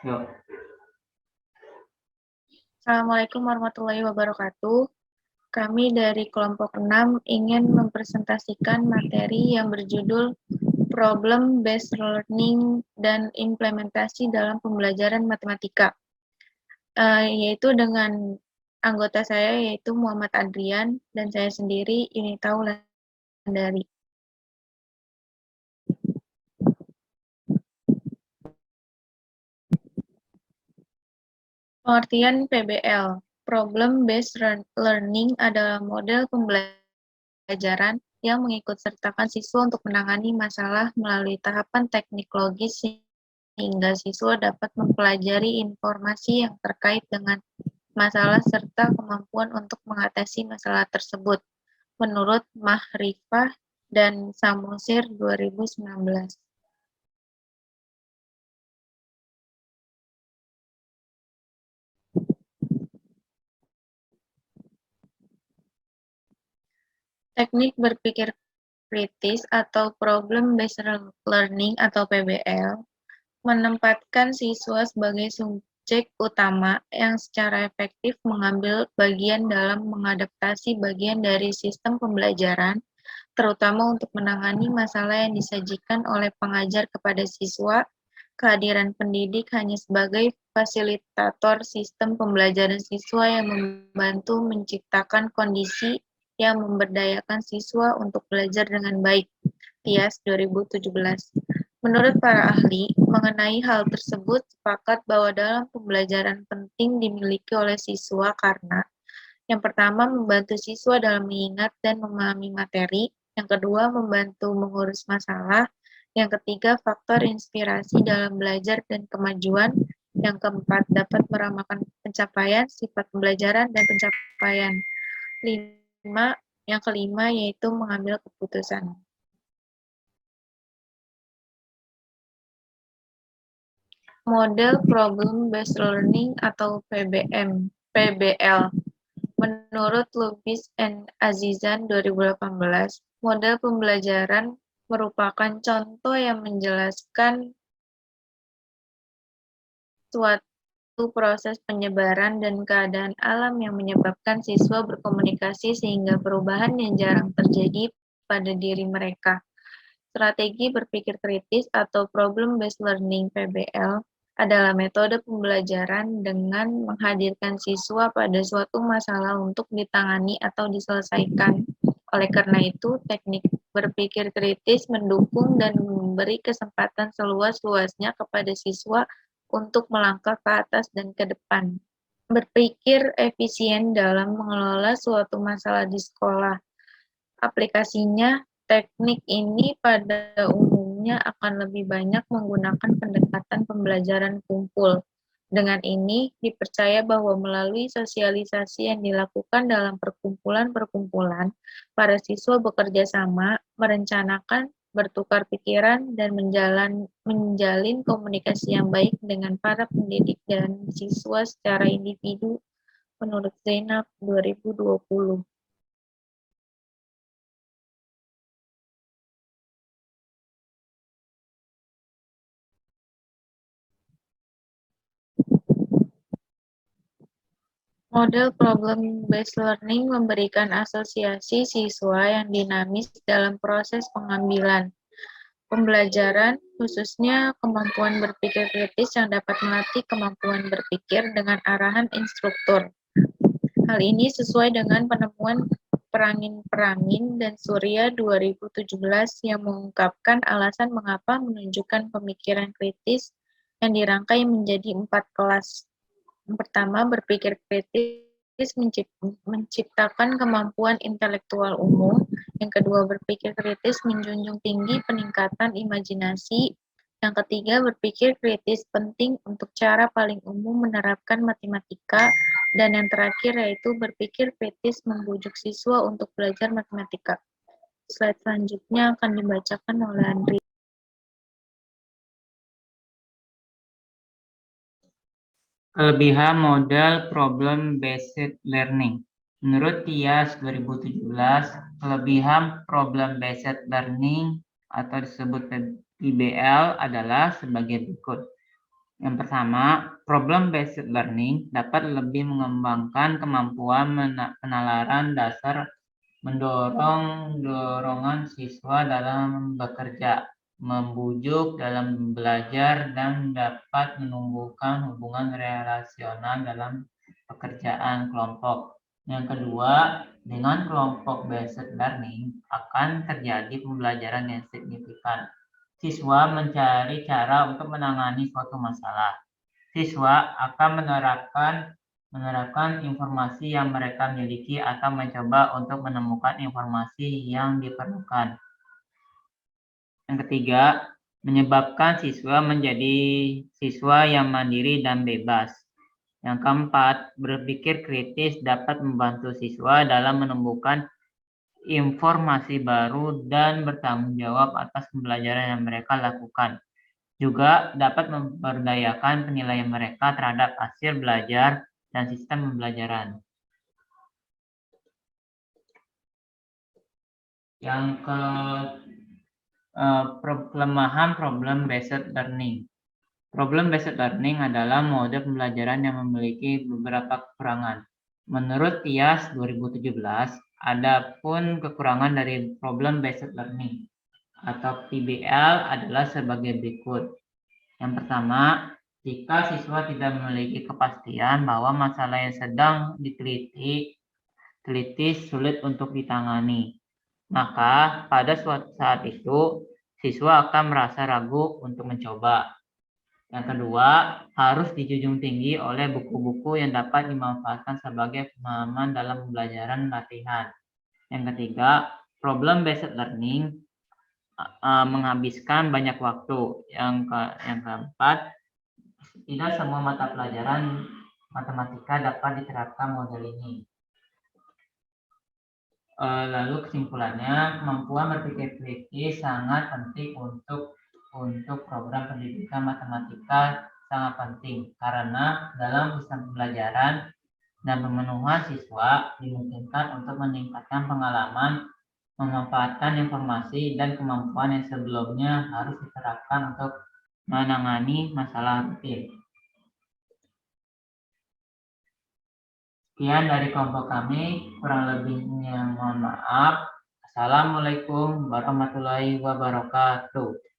Yuk. Assalamualaikum warahmatullahi wabarakatuh. Kami dari kelompok 6 ingin mempresentasikan materi yang berjudul Problem Based Learning dan Implementasi dalam Pembelajaran Matematika, yaitu dengan anggota saya yaitu Muhammad Adrian dan saya sendiri Yunita Wulandari. Pengertian PBL, Problem Based Learning adalah model pembelajaran yang mengikut sertakan siswa untuk menangani masalah melalui tahapan teknik logis sehingga siswa dapat mempelajari informasi yang terkait dengan masalah serta kemampuan untuk mengatasi masalah tersebut, menurut Mahrifah dan Samosir 2019. Teknik berpikir kritis atau Problem Based Learning atau PBL menempatkan siswa sebagai subjek utama yang secara efektif mengambil bagian dalam mengadaptasi bagian dari sistem pembelajaran, terutama untuk menangani masalah yang disajikan oleh pengajar kepada siswa. Kehadiran pendidik hanya sebagai fasilitator sistem pembelajaran siswa yang membantu menciptakan kondisi yang memberdayakan siswa untuk belajar dengan baik. Tias 2017. Menurut para ahli, mengenai hal tersebut sepakat bahwa dalam pembelajaran penting dimiliki oleh siswa karena yang pertama membantu siswa dalam mengingat dan memahami materi, yang kedua membantu mengurus masalah, yang ketiga faktor inspirasi dalam belajar dan kemajuan, yang keempat dapat meramalkan pencapaian, sifat pembelajaran, dan pencapaian. Yang kelima yaitu mengambil keputusan. Model Problem Based Learning atau PBL. Menurut Lubis and Azizan 2018, model pembelajaran merupakan contoh yang menjelaskan suatu proses penyebaran dan keadaan alam yang menyebabkan siswa berkomunikasi sehingga perubahan yang jarang terjadi pada diri mereka. Strategi berpikir kritis atau Problem Based Learning (PBL) adalah metode pembelajaran dengan menghadirkan siswa pada suatu masalah untuk ditangani atau diselesaikan. Oleh karena itu, teknik berpikir kritis mendukung dan memberi kesempatan seluas-luasnya kepada siswa untuk melangkah ke atas dan ke depan. Berpikir efisien dalam mengelola suatu masalah di sekolah. Aplikasinya, teknik ini pada umumnya akan lebih banyak menggunakan pendekatan pembelajaran kumpul. Dengan ini, dipercaya bahwa melalui sosialisasi yang dilakukan dalam perkumpulan-perkumpulan, para siswa bekerja sama, merencanakan, bertukar pikiran, dan menjalin komunikasi yang baik dengan para pendidik dan siswa secara individu, menurut Zainab 2020. Model problem-based learning memberikan asosiasi siswa yang dinamis dalam proses pengambilan pembelajaran, khususnya kemampuan berpikir kritis yang dapat melatih kemampuan berpikir dengan arahan instruktur. Hal ini sesuai dengan penemuan Perangin dan Surya 2017 yang mengungkapkan alasan mengapa menunjukkan pemikiran kritis yang dirangkai menjadi 4 kelas. Yang pertama, berpikir kritis menciptakan kemampuan intelektual umum. Yang kedua, berpikir kritis menjunjung tinggi peningkatan imajinasi. Yang ketiga, berpikir kritis penting untuk cara paling umum menerapkan matematika. Dan yang terakhir yaitu berpikir kritis membujuk siswa untuk belajar matematika. Slide selanjutnya akan dibacakan oleh Andri. Kelebihan model problem-based learning. Menurut Tias 2017, kelebihan problem-based learning atau disebut PBL adalah sebagai berikut. Yang pertama, problem-based learning dapat lebih mengembangkan kemampuan penalaran dasar, mendorong dorongan siswa dalam bekerja, membujuk dalam belajar, dan dapat menumbuhkan hubungan relasional dalam pekerjaan kelompok. Yang kedua, dengan kelompok-based learning akan terjadi pembelajaran yang signifikan. Siswa mencari cara untuk menangani suatu masalah. Siswa akan menerapkan informasi yang mereka miliki atau mencoba untuk menemukan informasi yang diperlukan. Yang ketiga, menyebabkan siswa menjadi siswa yang mandiri dan bebas. Yang keempat, berpikir kritis dapat membantu siswa dalam menemukan informasi baru dan bertanggung jawab atas pembelajaran yang mereka lakukan. Juga dapat memberdayakan penilaian mereka terhadap hasil belajar dan sistem pembelajaran. Yang kelemahan problem-based learning. Problem-based learning adalah mode pembelajaran yang memiliki beberapa kekurangan. Menurut Tias 2017, ada pun kekurangan dari problem-based learning atau PBL adalah sebagai berikut. Yang pertama, jika siswa tidak memiliki kepastian bahwa masalah yang sedang diteliti sulit untuk ditangani, maka pada suatu saat itu siswa akan merasa ragu untuk mencoba. Yang kedua, harus dijunjung tinggi oleh buku-buku yang dapat dimanfaatkan sebagai pemahaman dalam pembelajaran latihan. Yang ketiga, problem-based learning menghabiskan banyak waktu. Yang keempat, tidak semua mata pelajaran matematika dapat diterapkan model ini. Lalu kesimpulannya, kemampuan berpikir kritis sangat penting untuk program pendidikan matematika, sangat penting karena dalam sistem pembelajaran dan pemenuhan siswa dimungkinkan untuk meningkatkan pengalaman, memanfaatkan informasi dan kemampuan yang sebelumnya harus diterapkan untuk menangani masalah rutin. Sekian dari kelompok kami, kurang lebihnya mohon maaf. Assalamualaikum warahmatullahi wabarakatuh.